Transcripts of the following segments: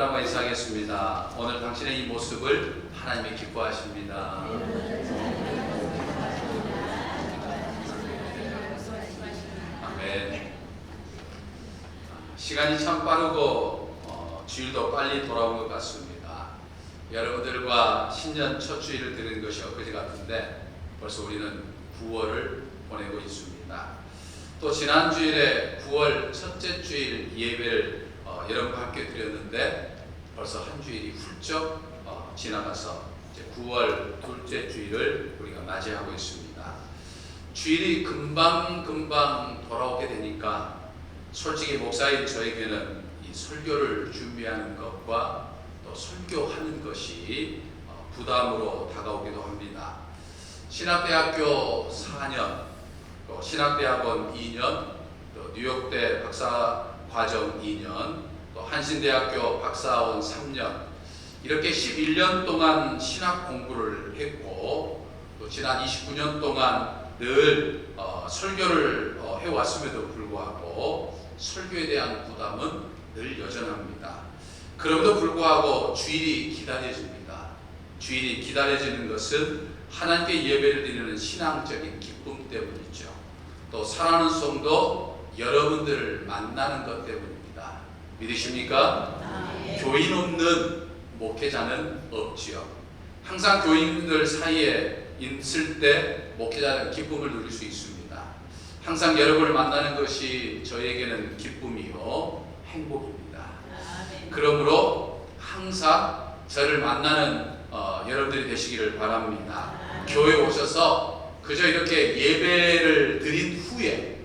한번 인사하겠습니다. 오늘 당신의 이 모습을 하나님이 기뻐하십니다. 아멘. 시간이 참 빠르고 주일도 빨리 돌아온 것 같습니다. 여러분들과 신년 첫 주일을 드리는 것이 엊그제 같은데 벌써 우리는 9월을 보내고 있습니다. 또 지난 주일에 9월 첫째 주일 예배를 여러분과 함께 드렸는데 벌써 한 주일이 훌쩍 지나가서 이제 9월 둘째 주일을 우리가 맞이하고 있습니다. 주일이 금방 돌아오게 되니까 솔직히 목사인 저에게는 이 설교를 준비하는 것과 또 설교하는 것이 부담으로 다가오기도 합니다. 신학대학교 4년, 또 신학대학원 2년, 또 뉴욕대 박사과정 2년, 또 한신대학교 박사학원 3년, 이렇게 11년 동안 신학 공부를 했고 또 지난 29년 동안 늘 설교를 해왔음에도 불구하고 설교에 대한 부담은 늘 여전합니다. 그럼에도 불구하고 주일이 기다려집니다. 주일이 기다려지는 것은 하나님께 예배를 드리는 신앙적인 기쁨 때문이죠. 또 사랑하는 성도 여러분들을 만나는 것 때문입니다. 믿으십니까? 교인 없는 목회자는 없지요. 항상 교인들 사이에 있을 때 목회자는 기쁨을 누릴 수 있습니다. 항상 여러분을 만나는 것이 저에게는 기쁨이요 행복입니다. 그러므로 항상 저를 만나는 여러분들이 되시기를 바랍니다. 교회에 오셔서 그저 이렇게 예배를 드린 후에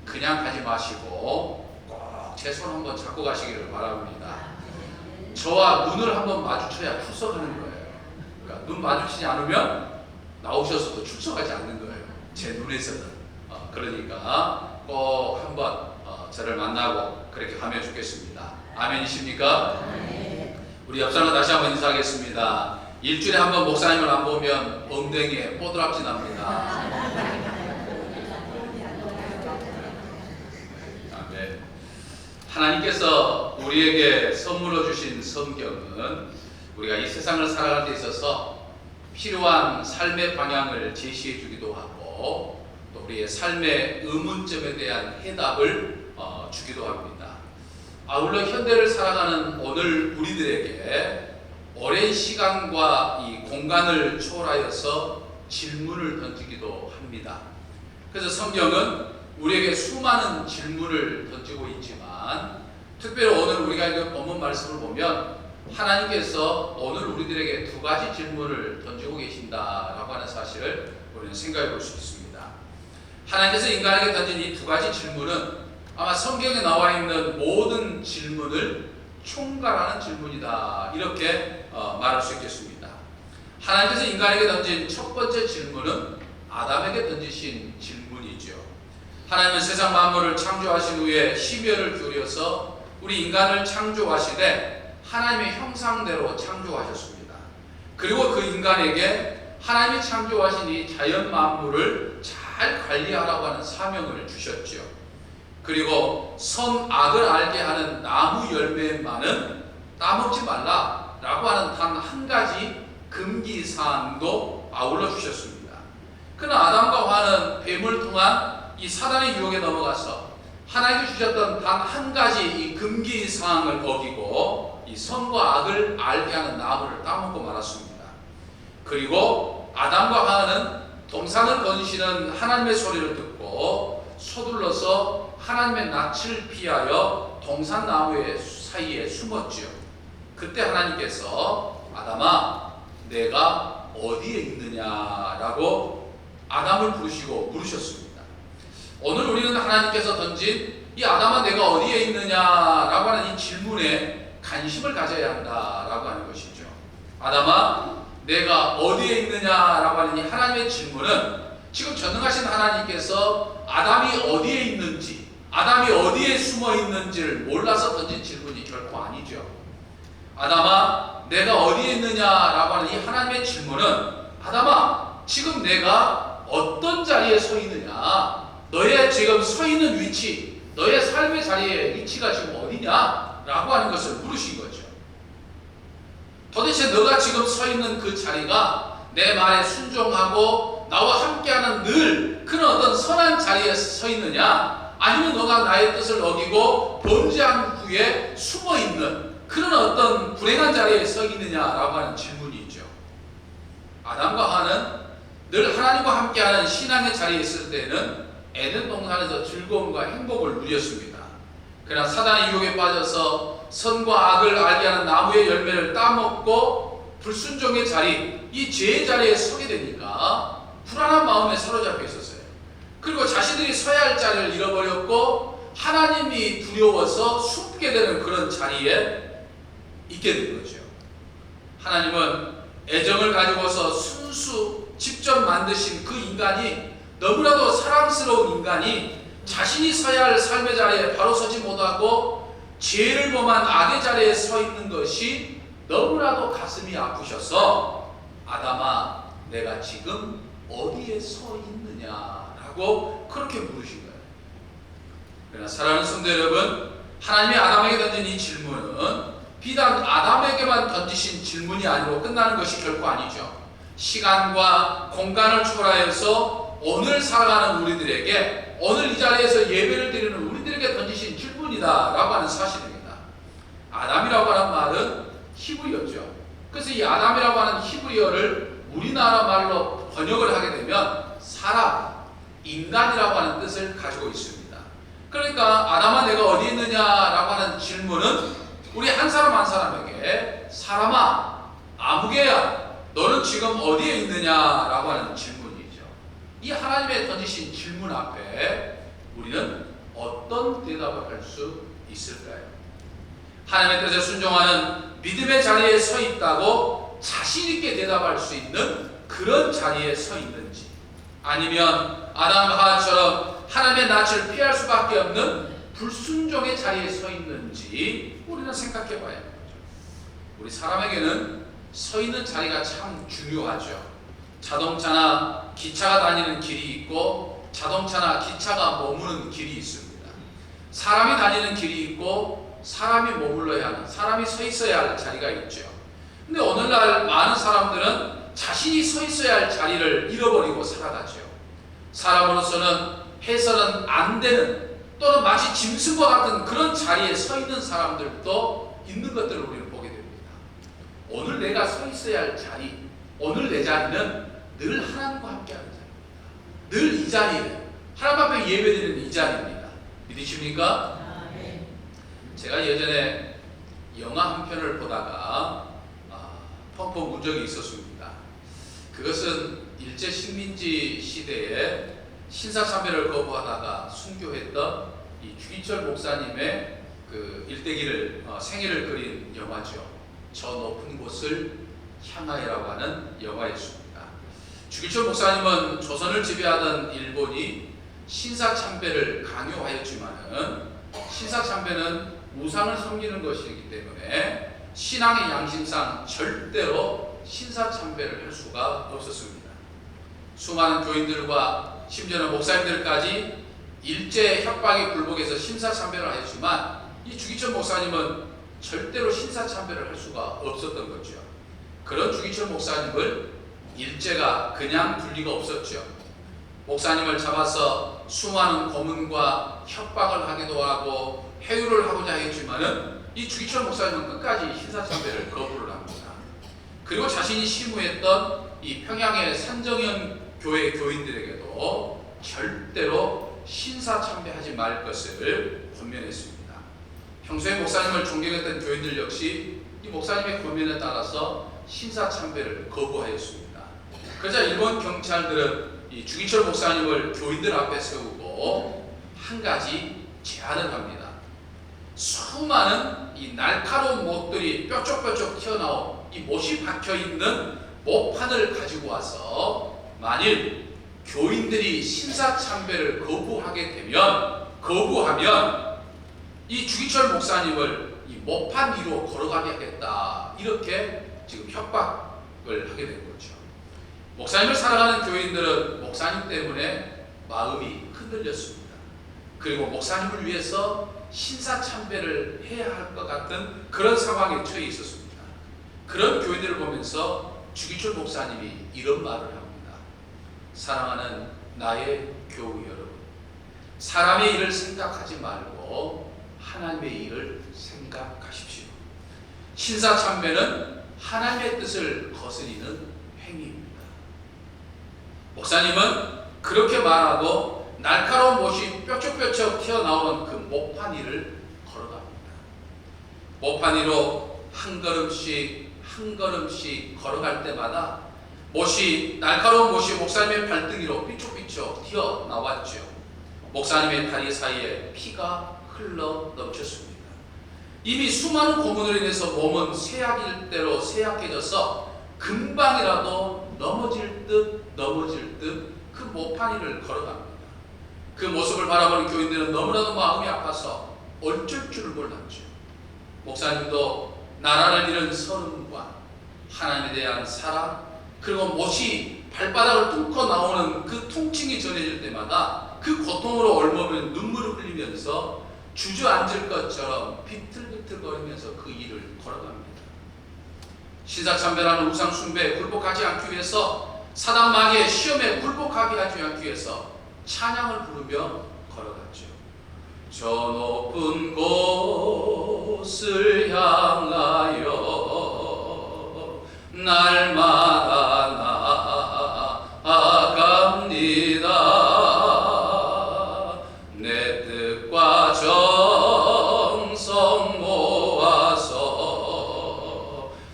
그냥 가지 마시고 제 손 한번 잡고 가시기를 바랍니다. 저와 눈을 한번 마주쳐야 출석하는 거예요. 그러니까 눈 마주치지 않으면 나오셔서도 출석하지 않는 거예요. 제 눈에서는. 그러니까 꼭 한번 저를 만나고 그렇게 하면 좋겠습니다. 아멘이십니까? 우리 옆 사람 다시 한번 인사하겠습니다. 일주일에 한번 목사님을 안 보면 엉덩이에 뽀드락지 납니다. 하나님께서 우리에게 선물로 주신 성경은 우리가 이 세상을 살아갈 데 있어서 필요한 삶의 방향을 제시해 주기도 하고 또 우리의 삶의 의문점에 대한 해답을 주기도 합니다. 아울러 현대를 살아가는 오늘 우리들에게 오랜 시간과 이 공간을 초월하여서 질문을 던지기도 합니다. 그래서 성경은 우리에게 수많은 질문을 던지고 있지만 특별히 오늘 우리가 읽은 본문 말씀을 보면 하나님께서 오늘 우리들에게 두 가지 질문을 던지고 계신다라고 하는 사실을 우리는 생각해 볼 수 있습니다. 하나님께서 인간에게 던진 이 두 가지 질문은 아마 성경에 나와 있는 모든 질문을 총괄하는 질문이다 이렇게 말할 수 있겠습니다. 하나님께서 인간에게 던진 첫 번째 질문은 아담에게 던지신 질문이죠. 하나님은 세상 만물을 창조하신 후에 심혈을 기울여서 우리 인간을 창조하시되 하나님의 형상대로 창조하셨습니다. 그리고 그 인간에게 하나님이 창조하신 이 자연 만물을 잘 관리하라고 하는 사명을 주셨죠. 그리고 선악을 알게 하는 나무 열매만은 따먹지 말라라고 하는 단 한 가지 금기사항도 아울러 주셨습니다. 그러나 아담과 하와는 뱀을 통한 이 사단의 유혹에 넘어가서 하나님께 주셨던 단 한 가지 이 금기사항을 어기고 이 선과 악을 알게 하는 나무를 따먹고 말았습니다. 그리고 아담과 하와는 동산을 거니시는 하나님의 소리를 듣고 서둘러서 하나님의 낯을 피하여 동산나무의 사이에 숨었지요. 그때 하나님께서 아담아 내가 어디에 있느냐라고 아담을 부르시고 물으셨습니다. 오늘 우리는 하나님께서 던진 이 아담아 내가 어디에 있느냐라고 하는 이 질문에 관심을 가져야 한다라고 하는 것이죠. 아담아 내가 어디에 있느냐라고 하는 이 하나님의 질문은 지금 전능하신 하나님께서 아담이 어디에 있는지 아담이 어디에 숨어 있는지를 몰라서 던진 질문이 결코 아니죠. 아담아 내가 어디에 있느냐라고 하는 이 하나님의 질문은 아담아 지금 내가 어떤 자리에 서 있느냐 너의 지금 서 있는 위치 너의 삶의 자리의 위치가 지금 어디냐 라고 하는 것을 물으신 거죠. 도대체 너가 지금 서 있는 그 자리가 내 말에 순종하고 나와 함께하는 늘 그런 어떤 선한 자리에 서 있느냐, 아니면 너가 나의 뜻을 어기고 범죄한 후에 숨어 있는 그런 어떤 불행한 자리에 서 있느냐라고 하는 질문이 있죠. 아담과 하와는 늘 하나님과 함께하는 신앙의 자리에 있을 때는 에덴 동산에서 즐거움과 행복을 누렸습니다. 그러나 사단의 유혹에 빠져서 선과 악을 알게 하는 나무의 열매를 따먹고 불순종의 자리, 이 죄의 자리에 서게 되니까 불안한 마음에 사로잡혀 있었어요. 그리고 자신들이 서야 할 자리를 잃어버렸고 하나님이 두려워서 숨게 되는 그런 자리에 있게 된 거죠. 하나님은 애정을 가지고서 순수 직접 만드신 그 인간이, 너무나도 사랑스러운 인간이 자신이 서야 할 삶의 자리에 바로 서지 못하고 죄를 범한 악의 자리에 서 있는 것이 너무나도 가슴이 아프셔서 아담아, 내가 지금 어디에 서 있느냐라고 그렇게 물으신 거예요. 그러나 사랑하는 성도 여러분, 하나님이 아담에게 던진 이 질문은 비단 아담에게만 던지신 질문이 아니고 끝나는 것이 결코 아니죠. 시간과 공간을 초월하여서 오늘 살아가는 우리들에게, 오늘 이 자리에서 예배를 드리는 우리들에게 던지신 질문이다라고 하는 사실입니다. 아담이라고 하는 말은 히브리어죠. 그래서 이 아담이라고 하는 히브리어를 우리나라 말로 번역을 하게 되면 사람, 인간이라고 하는 뜻을 가지고 있습니다. 그러니까 아담아, 내가 어디 있느냐라고 하는 질문은 우리 한 사람 한 사람에게, 사람아, 아무개야, 너는 지금 어디에 있느냐라고 하는 질문이죠. 이 하나님의 던지신 질문 앞에 우리는 어떤 대답을 할 수 있을까요? 하나님의 뜻에 순종하는 믿음의 자리에 서 있다고 자신 있게 대답할 수 있는 그런 자리에 서 있는지, 아니면 아담과 하와처럼 하나님의 낯을 피할 수밖에 없는 불순종의 자리에 서 있는지 우리는 생각해 봐야 합니다. 우리 사람에게는 서 있는 자리가 참 중요하죠. 자동차나 기차가 다니는 길이 있고 자동차나 기차가 머무는 길이 있습니다. 사람이 다니는 길이 있고 사람이 머물러야 하는, 사람이 서 있어야 할 자리가 있죠. 근데 오늘날 많은 사람들은 자신이 서 있어야 할 자리를 잃어버리고 살아가죠. 사람으로서는 해서는 안 되는, 또는 마치 짐승과 같은 그런 자리에 서 있는 사람들도 있는 것들을 우리는 보게 됩니다. 오늘 내가 서 있어야 할 자리, 오늘 내 자리는 늘 하나님과 함께하는 자리입니다. 늘 이 자리는 하나님 앞에 예배드리는 이 자리입니다. 믿으십니까? 제가 예전에 영화 한 편을 보다가 펑펑 운 적이 있었습니다. 그것은 일제 식민지 시대에 신사참배를 거부하다가 순교했던 이 주기철 목사님의 그 일대기를 생애를 그린 영화죠. 저 높은 곳을 향하여라고 하는 영화였습니다. 주기철 목사님은 조선을 지배하던 일본이 신사참배를 강요하였지만은, 신사참배는 우상을 섬기는 것이기 때문에 신앙의 양심상 절대로 신사참배를 할 수가 없었습니다. 수많은 교인들과 심지어는 목사님들까지 일제 협박에 굴복해서 신사참배를 하였지만, 이 주기철 목사님은 절대로 신사참배를 할 수가 없었던 거죠. 그런 주기철 목사님을 일제가 그냥 둘 리가 없었죠. 목사님을 잡아서 수많은 고문과 협박을 하기도 하고 해유를 하고자 했지만은 이 주기철 목사님은 끝까지 신사참배를 거부를 합니다. 그리고 자신이 시무했던 이 평양의 산정현 교회 교인들에게도 절대로 신사참배하지 말 것을 권면했습니다. 평소에 목사님을 존경했던 교인들 역시 이 목사님의 권면에 따라서 신사참배를 거부하였습니다. 그러자 일본 경찰들은 이 주기철 목사님을 교인들 앞에 세우고 한 가지 제안을 합니다. 수많은 이 날카로운 못들이 뾰족뾰족 튀어나온 이 못이 박혀있는 못판을 가지고 와서, 만일 교인들이 신사참배를 거부하면 이 주기철 목사님을 이 못판 위로 걸어가게 하겠다, 이렇게 지금 협박을 하게 된 거죠. 목사님을 사랑하는 교인들은 목사님 때문에 마음이 흔들렸습니다. 그리고 목사님을 위해서 신사참배를 해야 할 것 같은 그런 상황에 처해 있었습니다. 그런 교인들을 보면서 주기철 목사님이 이런 말을 합니다. 사랑하는 나의 교우 여러분, 사람의 일을 생각하지 말고 하나님의 일을 생각하십시오. 신사참배는 하나님의 뜻을 거스리는 행위입니다. 목사님은 그렇게 말하고 날카로운 못이 뾰족뾰족 튀어나오는 그 모판 위를 걸어갑니다. 모판 위로 한 걸음씩 한 걸음씩 걸어갈 때마다 날카로운 못이 목사님의 발등위로 삐쭉삐쭉 튀어나왔죠. 목사님의 다리 사이에 피가 흘러 넘쳤습니다. 이미 수많은 고문으로 인해서 몸은 쇠약일 대로 쇠약해져서 금방이라도 넘어질 듯 그 모판 위를 걸어갑니다. 그 모습을 바라보는 교인들은 너무나도 마음이 아파서 어쩔 줄을 몰랐죠. 목사님도 나라를 잃은 서름과 하나님에 대한 사랑, 그리고 못이 발바닥을 뚫고 나오는 그 통증이 전해질 때마다 그 고통으로 얼머면 눈물을 흘리면서 주저앉을 것처럼 비틀비틀거리면서 그 일을 걸어갑니다. 신사참배라는 우상 숭배에 굴복하지 않기 위해서, 사단 마귀의 시험에 굴복하게 하지 않기 위해서 찬양을 부르며 걸어갔죠. 저 높은 곳을 향하여 날마다 나아갑니다. 내 뜻과 정성 모아서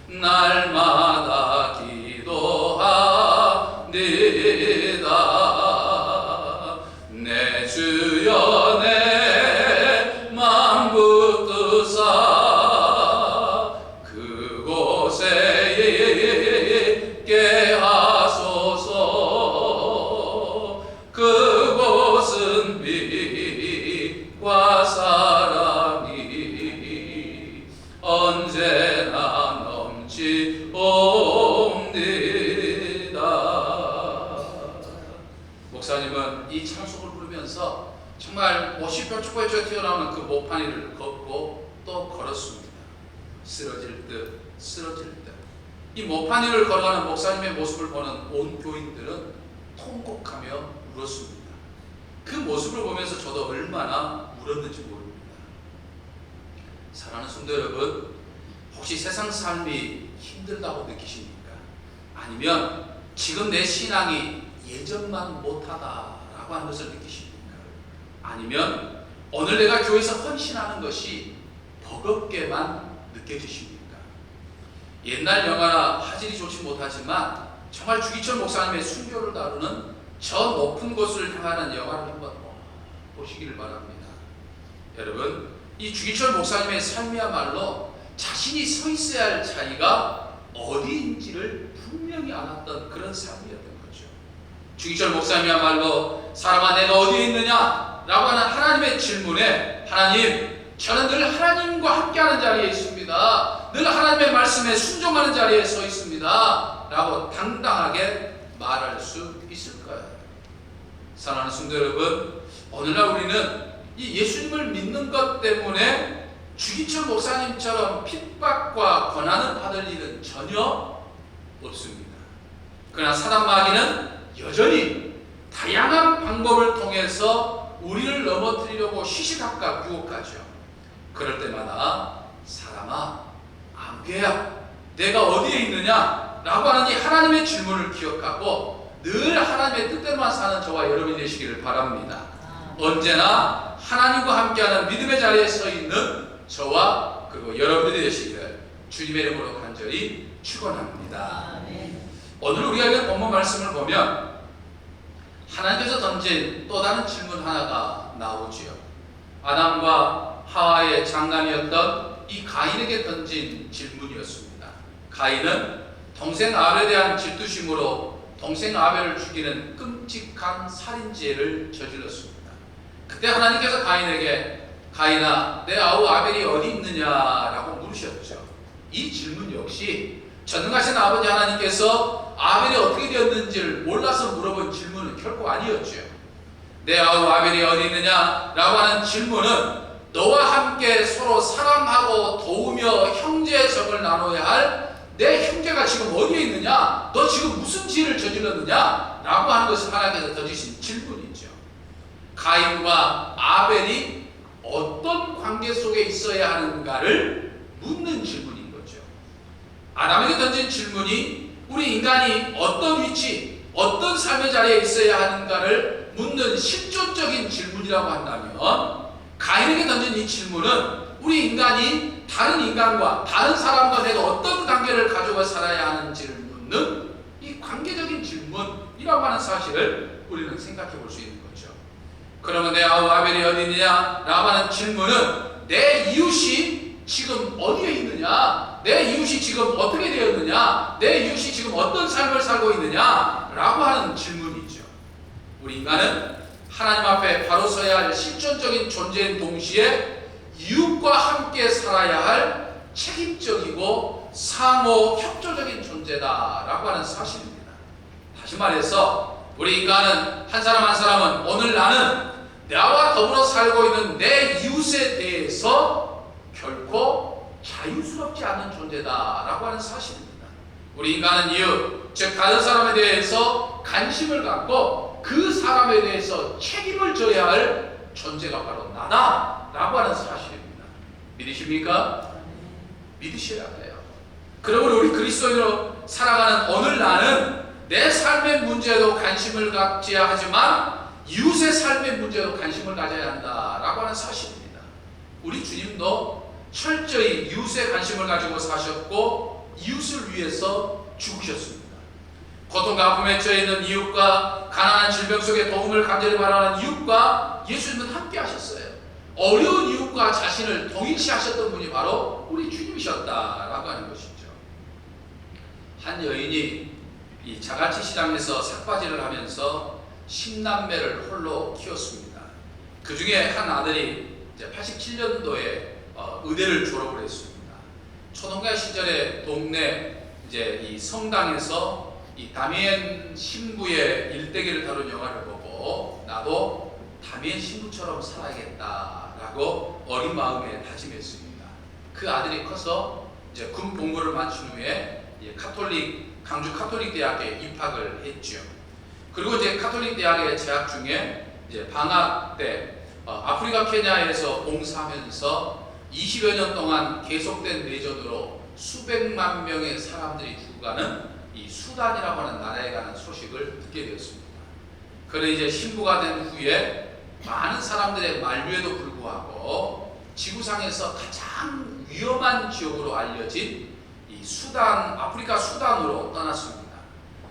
날마다 기도합니다. 내 주여 내 맘 붙드사 그곳에 있게 하소서. 그곳은 빛과 사랑이 언제나 넘치옵니다. 목사님은 이 찬송을 부르면서 정말 못이 뾰족뾰족 튀어나오는 그 모판 위를 걷고 또 걸었습니다. 쓰러질 듯 쓰러질 듯. 이 모판 위를 걸어가는 목사님의 모습을 보는 온 교인들은 통곡하며 울었습니다. 그 모습을 보면서 저도 얼마나 울었는지 모릅니다. 사랑하는 성도 여러분, 혹시 세상 삶이 힘들다고 느끼십니까? 아니면 지금 내 신앙이 예전만 못하다라고 하는 것을 느끼십니까? 아니면 오늘 내가 교회에서 헌신하는 것이 버겁게만 느껴지십니까? 옛날 영화나 화질이 좋지 못하지만 정말 주기철 목사님의 순교를 다루는 저 높은 곳을 향하는 영화를 한번 보시기를 바랍니다. 여러분, 이 주기철 목사님의 삶이야말로 자신이 서 있어야 할 자리가 어디인지를 분명히 알았던 그런 삶이었던 거죠. 주기철 목사님이야말로 사람아 내가 어디에 있느냐? 라고 하는 하나님의 질문에 하나님, 저는 늘 하나님과 함께하는 자리에 있습니다. 늘 하나님의 말씀에 순종하는 자리에 서 있습니다. 라고 당당하게 말할 수 있을까요? 사랑하는 성도 여러분, 오늘날 우리는 이 예수님을 믿는 것 때문에 주기철 목사님처럼 핍박과 고난을 받을 일은 전혀 없습니다. 그러나 사단 마귀는 여전히 다양한 방법을 통해서 우리를 넘어뜨리려고 시시각각 유혹하죠. 그럴 때마다 사람아, 안개야, 내가 어디에 있느냐? 라고 하는 이 하나님의 질문을 기억하고 늘 하나님의 뜻대로만 사는 저와 여러분이 되시기를 바랍니다. 언제나 하나님과 함께하는 믿음의 자리에 서 있는 저와 그리고 여러분들이 되시기를 주님의 이름으로 간절히 축원합니다. 오늘 우리가 읽은 본문 말씀을 보면 하나님께서 던진 또 다른 질문 하나가 나오지요. 아담과 하와의 장남이었던 이 가인에게 던진 질문이었습니다. 가인은 동생 아벨에 대한 질투심으로 동생 아벨을 죽이는 끔찍한 살인죄를 저질렀습니다. 그때 하나님께서 가인에게 가인아, 내 아우 아벨이 어디 있느냐라고 물으셨죠. 이 질문 역시 전능하신 아버지 하나님께서 아벨이 어떻게 되었는지를 몰라서 물어본 질문은 결코 아니었죠. 내 아우 아벨이 어디 있느냐라고 하는 질문은 너와 함께 서로 사랑하고 도우며 형제적을 나눠야 할 내 형제가 지금 어디에 있느냐? 너 지금 무슨 죄를 저질렀느냐? 라고 하는 것을 하나님께서 던지신 질문이죠. 가인과 아벨이 어떤 관계 속에 있어야 하는가를 묻는 질문인 거죠. 아담에게 던진 질문이 우리 인간이 어떤 위치, 어떤 삶의 자리에 있어야 하는가를 묻는 실존적인 질문이라고 한다면, 가인에게 던진 이 질문은 우리 인간이 다른 인간과 다른 사람과 내가 어떤 관계를 가지고 살아야 하는지를 묻는 이 관계적인 질문이라고 하는 사실을 우리는 생각해 볼 수 있는 거죠. 그러면 내 아벨이 어디 있느냐? 라고 하는 질문은 내 이웃이 지금 어디에 있느냐? 내 이웃이 지금 어떻게 되었느냐? 내 이웃이 지금 어떤 삶을 살고 있느냐? 라고 하는 질문이죠. 우리 인간은 하나님 앞에 바로 서야 할 실존적인 존재인 동시에 이웃과 함께 살아야 할 책임적이고 상호 협조적인 존재다라고 하는 사실입니다. 다시 말해서 우리 인간은 한 사람 한 사람은 오늘 나는 나와 더불어 살고 있는 내 이웃에 대해서 결코 자유스럽지 않는 존재다라고 하는 사실입니다. 우리 인간은 이웃, 즉 다른 사람에 대해서 관심을 갖고 그 사람에 대해서 책임을 져야 할 존재가 바로 나다라고 하는 사실입니다. 믿으십니까? 믿으셔야 해요. 그러므로 우리 그리스도인으로 살아가는 오늘 나는 내 삶의 문제에도 관심을 갖지야 하지만 이웃의 삶의 문제에도 관심을 가져야 한다라고 하는 사실입니다. 우리 주님도 철저히 이웃의 관심을 가지고 사셨고 이웃을 위해서 죽으셨습니다. 고통과 아픔에 처해 있는 이웃과 가난한 질병 속에 도움을 간절히 바라는 이웃과 예수님은 함께 하셨어요. 어려운 이웃과 자신을 동일시하셨던 분이 바로 우리 주님이셨다라고 하는 것이죠. 한 여인이 이 자갈치 시장에서 삭바지를 하면서 10남매를 홀로 키웠습니다. 그 중에 한 아들이 이제 87년도에 의대를 졸업을 했습니다. 초등학교 시절에 동네 이제 이 성당에서 이 다미엔 신부의 일대기를 다룬 영화를 보고 나도 다미엔 신부처럼 살아야겠다라고 어린 마음에 다짐했습니다. 그 아들이 커서 이제 군 복무를 마친 후에 강주 카톨릭 대학에 입학을 했죠. 그리고 이제 카톨릭 대학에 재학 중에 이제 방학 때 아프리카 케냐에서 봉사하면서 20여 년 동안 계속된 내전으로 수백만 명의 사람들이 죽어가는 이 수단이라고 하는 나라에 관한 소식을 듣게 되었습니다. 그는 이제 신부가 된 후에 많은 사람들의 만류에도 불구하고 지구상에서 가장 위험한 지역으로 알려진 이 수단, 아프리카 수단으로 떠났습니다.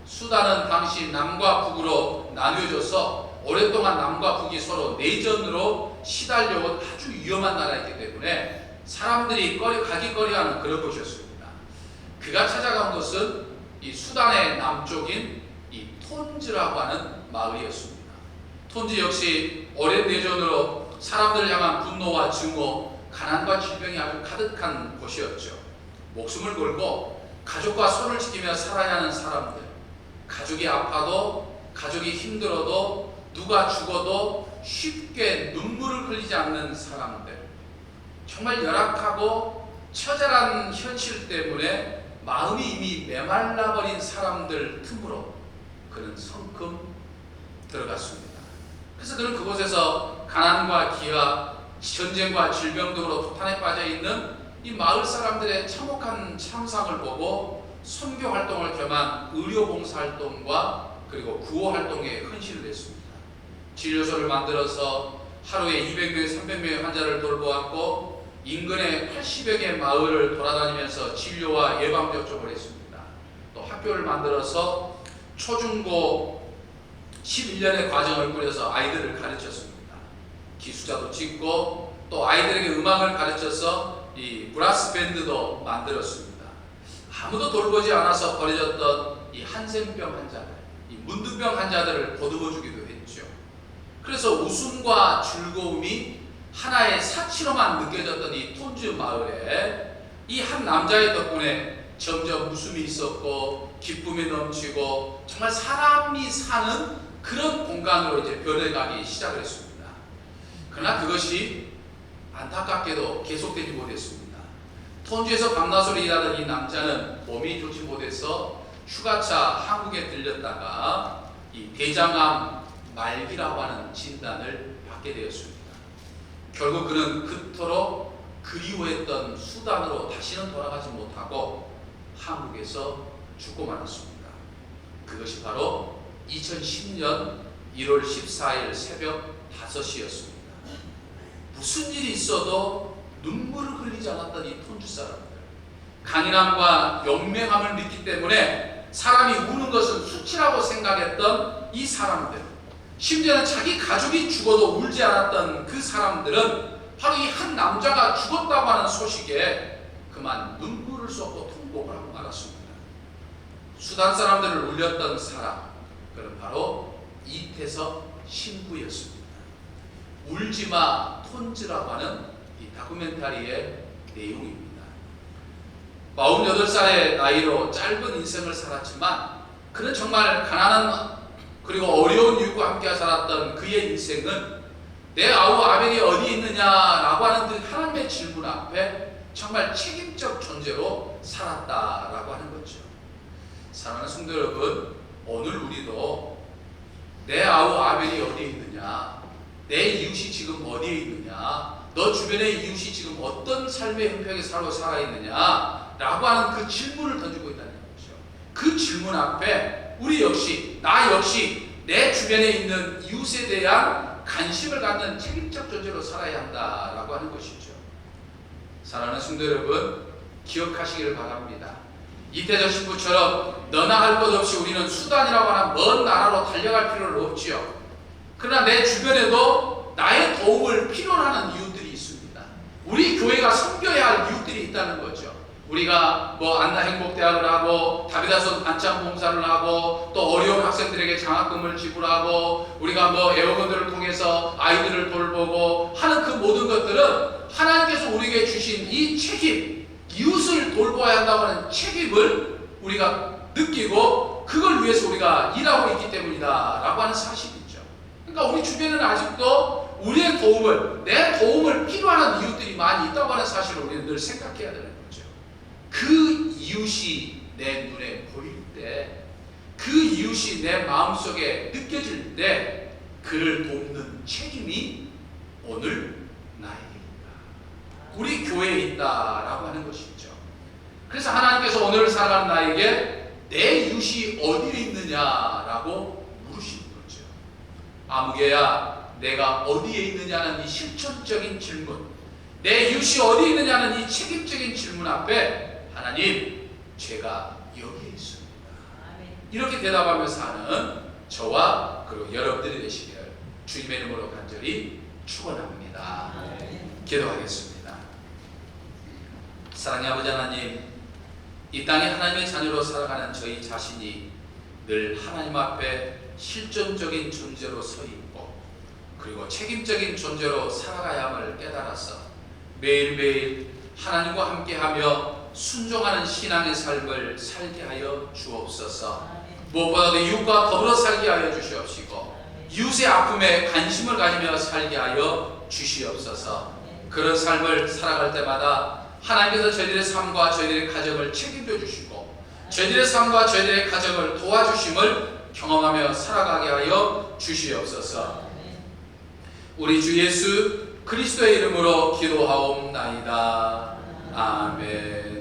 수단은 당시 남과 북으로 나뉘어져서 오랫동안 남과 북이 서로 내전으로 시달려온 아주 위험한 나라이기 때문에 사람들이 가기거리하는 그런 곳이었습니다. 그가 찾아간 곳은 이 수단의 남쪽인 이 톤즈라고 하는 마을이었습니다. 톤즈 역시 오랜 내전으로 사람들을 향한 분노와 증오, 가난과 질병이 아주 가득한 곳이었죠. 목숨을 걸고 가족과 손을 지키며 살아야 하는 사람들, 가족이 아파도 가족이 힘들어도 누가 죽어도 쉽게 눈물을 흘리지 않는 사람들, 정말 열악하고 처절한 현실 때문에 마음이 이미 메말라버린 사람들 틈으로 그는 성큼 들어갔습니다. 그래서 그는 그곳에서 가난과 기아, 전쟁과 질병 등으로 도탄에 빠져있는 이 마을 사람들의 참혹한 참상을 보고 선교 활동을 겸한 의료 봉사 활동과 그리고 구호 활동에 헌신을 했습니다. 진료소를 만들어서 하루에 200명, 300명의 환자를 돌보았고 인근의 80여 개 마을을 돌아다니면서 진료와 예방접종을 했습니다. 또 학교를 만들어서 초중고 11년의 과정을 꾸려서 아이들을 가르쳤습니다. 기숙사도 짓고 또 아이들에게 음악을 가르쳐서 이 브라스 밴드도 만들었습니다. 아무도 돌보지 않아서 버려졌던 이 한센병 환자들, 이 문두병 환자들을 보듬어 주기도 했죠. 그래서 웃음과 즐거움이 하나의 사치로만 느껴졌던 이 톤즈 마을에 이 한 남자의 덕분에 점점 웃음이 있었고 기쁨이 넘치고 정말 사람이 사는 그런 공간으로 이제 변해가기 시작을 했습니다. 그러나 그것이 안타깝게도 계속되지 못했습니다. 톤주에서 밤낮으로 일하던 이 남자는 몸이 좋지 못해서 휴가차 한국에 들렸다가 이 대장암 말기라고 하는 진단을 받게 되었습니다. 결국 그는 그토록 그리워했던 수단으로 다시는 돌아가지 못하고 한국에서 죽고 말았습니다. 그것이 바로 2010년 1월 14일 새벽 5시였습니다. 무슨 일이 있어도 눈물을 흘리지 않았던 이 톤주 사람들, 강인함과 용맹함을 믿기 때문에 사람이 우는 것은 수치라고 생각했던 이 사람들, 심지어는 자기 가족이 죽어도 울지 않았던 그 사람들은 바로 이 한 남자가 죽었다고 하는 소식에 그만 눈물을 쏟고 통곡을 하고 말았습니다. 수단 사람들을 울렸던 사람, 그는 바로 이태석 신부였습니다. 울지마 톤즈라고 하는 이 다큐멘터리의 내용입니다. 48살의 나이로 짧은 인생을 살았지만 그는 정말 가난한 그리고 어려운 이웃과 함께 살았던 그의 인생은 내 아우 아벨이 어디 있느냐라고 하는 그 하나님의 질문 앞에 정말 책임적 존재로 살았다라고 하는 거죠. 사랑하는 성도 여러분, 오늘 우리도 내 아우 아벨이 어디에 있느냐, 내 이웃이 지금 어디에 있느냐, 너 주변의 이웃이 지금 어떤 삶의 형편에 살아있느냐 라고 하는 그 질문을 던지고 있다는 거죠. 그 질문 앞에 우리 역시, 나 역시 내 주변에 있는 이웃에 대한 관심을 갖는 책임적 존재로 살아야 한다라고 하는 것이죠. 사랑하는 성도 여러분, 기억하시기를 바랍니다. 이태석 신부처럼 너나 할 것 없이 우리는 수단이라고 하는 먼 나라로 달려갈 필요는 없지요. 그러나 내 주변에도 나의 도움을 필요로 하는 이웃들이 있습니다. 우리 교회가 섬겨야 할 이웃들이 있다는 거죠. 우리가 뭐 안나 행복대학을 하고 다비다손 안창 봉사를 하고 또 어려운 학생들에게 장학금을 지불하고 우리가 뭐 애어건들을 통해서 아이들을 돌보고 하는 그 모든 것들은 하나님께서 우리에게 주신 이 책임, 이웃을 돌보아야 한다고 하는 책임을 우리가 느끼고 그걸 위해서 우리가 일하고 있기 때문이다 라고 하는 사실이죠. 그러니까 우리 주변에는 아직도 우리의 도움을, 내 도움을 필요하는 이웃들이 많이 있다고 하는 사실을 우리는 늘 생각해야 되는 거죠. 그 이웃이 내 눈에 보일 때, 그 이웃이 내 마음속에 느껴질 때 그를 돕는 책임이 오늘 나에게 있다, 우리 교회에 있다라고 하는 것이죠. 그래서 하나님께서 오늘 살아가는 나에게 내 이웃이 어디에 있느냐라고 물으시는 거죠. 아무개야, 내가 어디에 있느냐는 이 실천적인 질문, 내 이웃이 어디에 있느냐는 이 책임적인 질문 앞에 하나님, 제가 여기에 있습니다, 이렇게 대답하면서 하는 저와 그리고 여러분들이 되시길 주님의 이름으로 간절히 축원합니다. 기도하겠습니다. 사랑의 아버지 하나님, 이 땅에 하나님의 자녀로 살아가는 저희 자신이 늘 하나님 앞에 실존적인 존재로 서 있고 그리고 책임적인 존재로 살아가야함을 깨달아서 매일매일 하나님과 함께하며 순종하는 신앙의 삶을 살게 하여 주옵소서. 무엇보다도 이웃과 더불어 살게 하여 주시옵시고 이웃의 아픔에 관심을 가지며 살게 하여 주시옵소서. 그런 삶을 살아갈 때마다 하나님께서 저희들의 삶과 저희들의 가정을 책임져 주시고 저희들의 삶과 저희들의 가정을 도와주심을 경험하며 살아가게 하여 주시옵소서. 우리 주 예수 그리스도의 이름으로 기도하옵나이다. 아멘.